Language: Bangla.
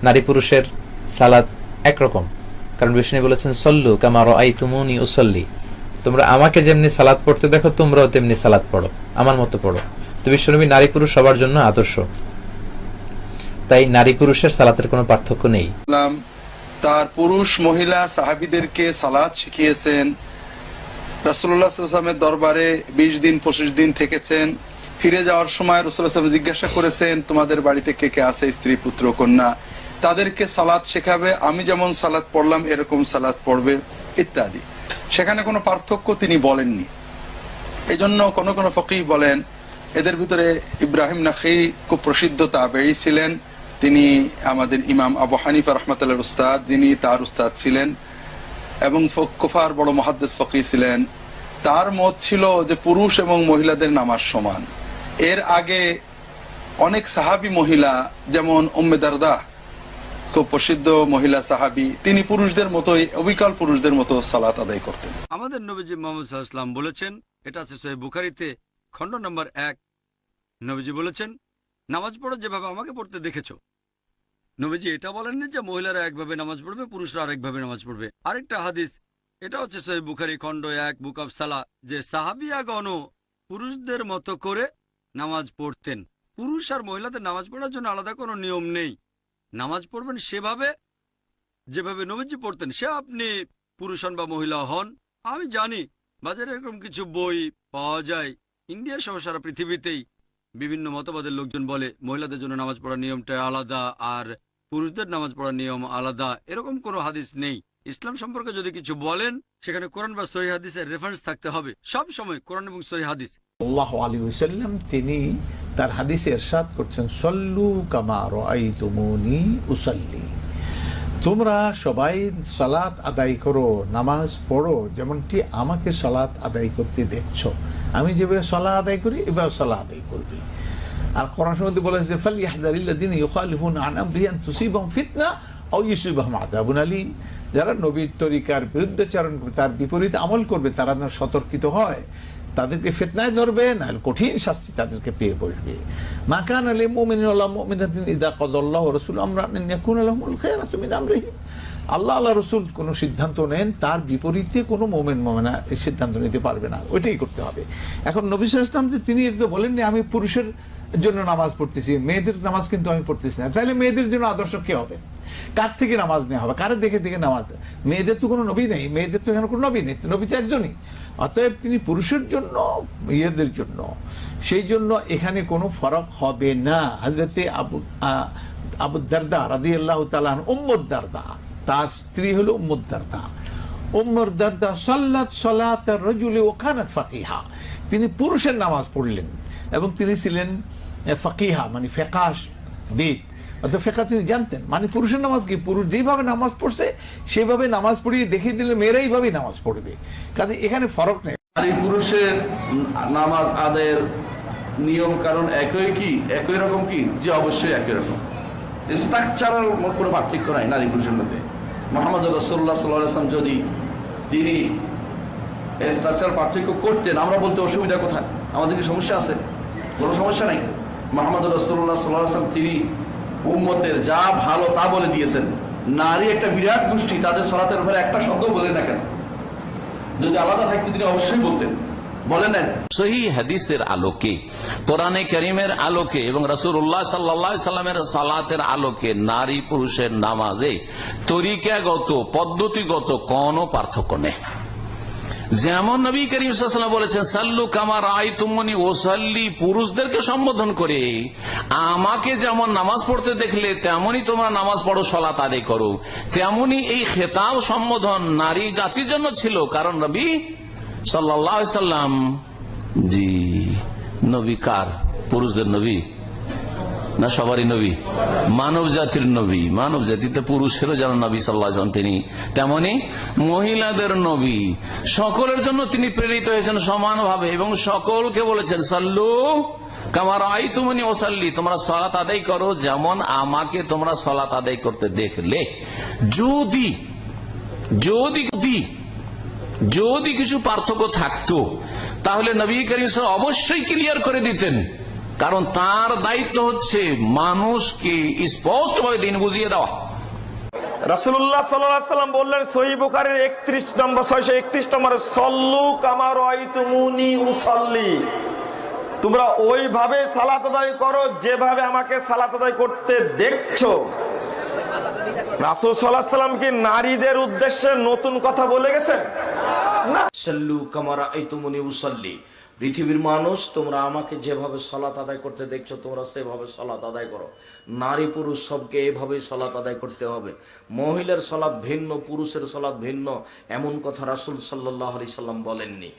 নারী পুরুষের সালাত একরকম, কারণ বিষ্ণু বলেছেন সল্লু কামা রাআইতুমুনি উসাল্লি, তোমরা আমাকে যেমনি সালাত পড়তে দেখো তোমরাও তেমনি সালাত পড়ো, আমার মতো পড়ো। তো বিশ্বনবী নারী পুরুষ সবার জন্য আদর্শ, তাই নারী পুরুষের সালাতের কোনো পার্থক্য নেই। তার পুরুষ মহিলা সাহাবীদেরকে সালাত শিখিয়েছেন, রাসূলুল্লাহ সাল্লাল্লাহু আলাইহি ওয়াসাল্লামের দরবারে 20 দিন 25 দিন থেকেছেন। ফিরে যাওয়ার সময় রাসূলুল্লাহ সাল্লাল্লাহু আলাইহি ওয়াসাল্লাম জিজ্ঞাসা করেছেন তোমাদের বাড়িতে কে কে আছে, স্ত্রী পুত্র কন্যা, তাদেরকে সালাত শেখাবে, আমি যেমন সালাত পড়লাম এরকম সালাত পড়বে ইত্যাদি। সেখানে কোনো পার্থক্য তিনি বলেননি। এজন্য কোন কোন ফকিহ বলেন, এদের ভিতরে ইব্রাহিম নাখী খুব প্রসিদ্ধ তাবেঈ ছিলেন, তিনি আমাদের ইমাম আবু হানিফা রাহমাতুল্লাহর উস্তাদ, যিনি তার উস্তাদ ছিলেন এবং কুফার বড় মুহাদ্দিস ফকিহ ছিলেন। তার মত ছিল যে পুরুষ এবং মহিলাদের নামাজ সমান। এর আগে অনেক সাহাবী মহিলা, যেমন উম্মে দারদা খুব প্রসিদ্ধ মহিলা সাহাবী, তিনি পুরুষদের মতোই অবিকল পুরুষদের মতো সালাত আদায় করতেন। আমাদের নবীজি মুহাম্মদ সাল্লাল্লাহু আলাইহি ওয়াসাল্লাম বলেছেন, এটা আছে সহিহ বুখারীতে খণ্ড নম্বর 1, নবীজি বলেছেন নামাজ পড়ো যেভাবে আমাকে পড়তে দেখেছো। নবীজি এটা বলেননি যে মহিলারা একভাবে নামাজ পড়বে পুরুষরা আরেকভাবে নামাজ পড়বে। আরেকটা হাদিস, এটা হচ্ছে সহিহ বুখারী খণ্ড 1 বুক অফ সালাহ, যে সাহাবিয়াগণ পুরুষদের মতো করে নামাজ পড়তেন। পুরুষ আর মহিলাদের নামাজ পড়ার জন্য আলাদা কোনো নিয়ম নেই, নামাজ পড়বেন সেভাবে যেভাবে নবীজি পড়তেন, সে আপনি পুরুষ হন বা মহিলা হন। আমি জানি বাজারে এরকম কিছু বই পাওয়া যায়, ইন্ডিয়া সহ সারা পৃথিবীতেই বিভিন্ন মতবাদের লোকজন বলে মহিলাদের জন্য নামাজ পড়ার নিয়মটা আলাদা আর পুরুষদের নামাজ পড়ার নিয়ম আলাদা। এরকম কোনো হাদিস নেই। ইসলাম সম্পর্কে যদি কিছু বলেন সেখানে কোরআন বা সহিহ হাদিসের রেফারেন্স থাকতে হবে, সব সময় কোরআন এবং সহিহ হাদিস। সাল্লাল্লাহু আলাইহি ওয়াসাল্লাম তিনি তার হাদিসে ইরশাদ করছেন, সল্লু কামা রাআইতুমুনি উসাল্লি, তোমরা সবাই সালাত আদায় করো, নামাজ পড়ো যেমনটি আমাকে সালাত আদায় করতে দেখছো, আমি যেভাবে সালাত আদায় করি এভাবে সালাত আদায় করবে। আর কোরআন মধ্যে বলেছে ফালইহযারিল্লাযিনা ইউখালিফুনা আন আমরিহি আন তুসিবাহুম ফিতনা আও ইউসিবাহুম আযাবুন আলীম, যারা নবীর তরিকার বিরুদ্ধাচরণ করবে, তার বিপরীত আমল করবে, তারা যেন সতর্কিত হয়, তাদেরকে ফিতনায় ধরবে, না কঠিন শাস্তি তাদেরকে পেয়ে বসবে। মা কানা লিল মুমিনিন ওয়ালা মুমিনাতিন ইযা কাদাল্লাহু ওয়া রাসূলুহু আমরান আন ইয়াকুনা লাহুমুল খায়রাতু মিন আমরিহিম, আল্লাহ রসুল কোনো সিদ্ধান্ত নেন, তার বিপরীতে কোনো মুমিন মুমিনা এই সিদ্ধান্ত নিতে পারবে না, ওইটাই করতে হবে। এখন নবী সাল্লাল্লাহু আলাইহি ওয়াসাল্লাম যে তিনি এটা বলেননি আমি পুরুষের জন্য নামাজ পড়তেছি, মেয়েদের নামাজ কিন্তু আমি পড়তেছি না, তাহলে মেয়েদের জন্য আদর্শ কে হবে? কার থেকে নামাজ নেওয়া হবে? কারে দেখে দেখে নামাজ? মেয়েদের তো কোনো নবী নেই, মেয়েদের তো এখানে কোনো নবী নেই, নবী তো একজনই। অতএব তিনি পুরুষের জন্য মেয়েদের জন্য, সেই জন্য এখানে কোনো ফরক হবে না। হযরতে আবু দারদা রাদিয়াল্লাহু তাআলা আনহু, উম্মু দারদা তার স্ত্রী হলো উম্মু দারদা। উম্মু দারদা সাল্লাত সালাতার রাজুলি ওয়া কানাত ফাকিহা, তিনি পুরুষের নামাজ পড়লেন এবং তিনি ছিলেন ফাকিহা, মানে ফিকহবিদ, অর্থাৎ ফিকহ তিনি জানতেন। মানে পুরুষের নামাজ কি, পুরুষ যেভাবে নামাজ পড়ছে সেভাবে নামাজ পড়িয়ে দেখিয়ে দিলে মেয়েরা এইভাবেই নামাজ পড়বে, কাজে এখানে ফরক নেই। নারী পুরুষের নামাজ আদায়ের নিয়ম কারণ একই কি, একই রকম কি? যে অবশ্যই একই রকম, স্ট্রাকচারাল কোনো পার্থক্য নাই নারী পুরুষের মধ্যে। মুহাম্মদ রাসূলুল্লাহ সাল্লাল্লাহু আলাইহি ওয়াসাল্লাম যদি তিনি স্ট্রাকচারাল পার্থক্য করতেন, আমরা বলতে অসুবিধা কোথায়? আমাদের কি সমস্যা আছে? কোনো সমস্যা নাই। মুহাম্মদ রাসূলুল্লাহ সাল্লাল্লাহু আলাইহি ওয়াসাল্লাম তিনি উম্মতের যা ভালো তা বলে দিয়েছেন। নারী একটা বিরাট গোষ্ঠী, তাদের সালাতের ব্যাপারে একটা শব্দ বলেন না কেন? যদি আলাদা থাকতো তিনি অবশ্যই বলতেন, বলেন না। সহিহ হাদিসের আলোকে, কোরআনে কারীমের আলোকে এবং রাসূলুল্লাহ সাল্লাল্লাহু আলাইহি সাল্লামের সালাতের আলোকে নারী পুরুষের নামাজে তরিকাগত পদ্ধতিগত কোনো পার্থক্য নেই। যেমন নবী করিম সাল্লাল্লাহু আলাইহি ওয়াসাল্লাম বলেছেন সাল্লু কামা রাআইতুমুনি ওয়াসাল্লি, পুরুষদেরকে সম্বোধন করে আমাকে যেমন নামাজ পড়তে দেখলে তেমনি তোমরা নামাজ পড়ো, সালাত আদায় করো। তেমনি এই খেতাব সম্বোধন নারী জাতির জন্য ছিল, কারণ নবী সাল্লাল্লাহু আলাইহি সাল্লাম, জি নবী কার? পুরুষদের নবী না সবারই নবী? মানব জাতির নবী। মানব জাতিতে পুরুষেরও যেন নবী সাল্লাল্লাহু আলাইহি ওয়াসাল্লাম তিনি, তেমনি মহিলাদের নবী। সকলের জন্য তিনি প্রেরিত হয়েছেন সমানভাবে এবং সকলকে বলেছেন সাল্লু কামা রাআইতুমুনি ওয়াসাল্লি, তোমরা সালাত আদায় করো যেমন আমাকে তোমরা সালাত আদায় করতে দেখলে। যদি যদি যদি কিছু পার্থক্য থাকতো তাহলে নবী করিম সাল্লাল্লাহু আলাইহি ওয়াসাল্লাম অবশ্যই ক্লিয়ার করে দিতেন, কারণ তার দায়িত্ব হচ্ছে মানুষকে স্পষ্টভাবে দিন বুঝিয়ে দেওয়া। রাসূলুল্লাহ সাল্লাল্লাহু আলাইহি ওয়াসাল্লাম বললেন সহিহ বুখারীর 631 নম্বরে, সল্লু কামা রাআইতুমুনি উসাল্লি, তোমরা ওইভাবে সালাত আদায় করো যেভাবে আমাকে সালাত আদায় করতে দেখছো। রাসূল সাল্লাল্লাহু আলাইহি ওয়াসাল্লাম কি নারীদের উদ্দেশ্যে নতুন কথা বলে গেছেন? না। সাল্লু কামা রাআইতুমুনি উসাল্লি, পৃথিবীর মানুষ তোমরা আমাকে যেভাবে সালাত আদায় করতে দেখছো তোমরা সেভাবে সালাত আদায় করো। নারী পুরুষ সবকে এভাবেই সালাত আদায় করতে হবে। মহিলার সালাত ভিন্ন, পুরুষের সালাত ভিন্ন, এমন কথা রাসূল সাল্লাল্লাহু আলাইহি সাল্লাম বলেননি।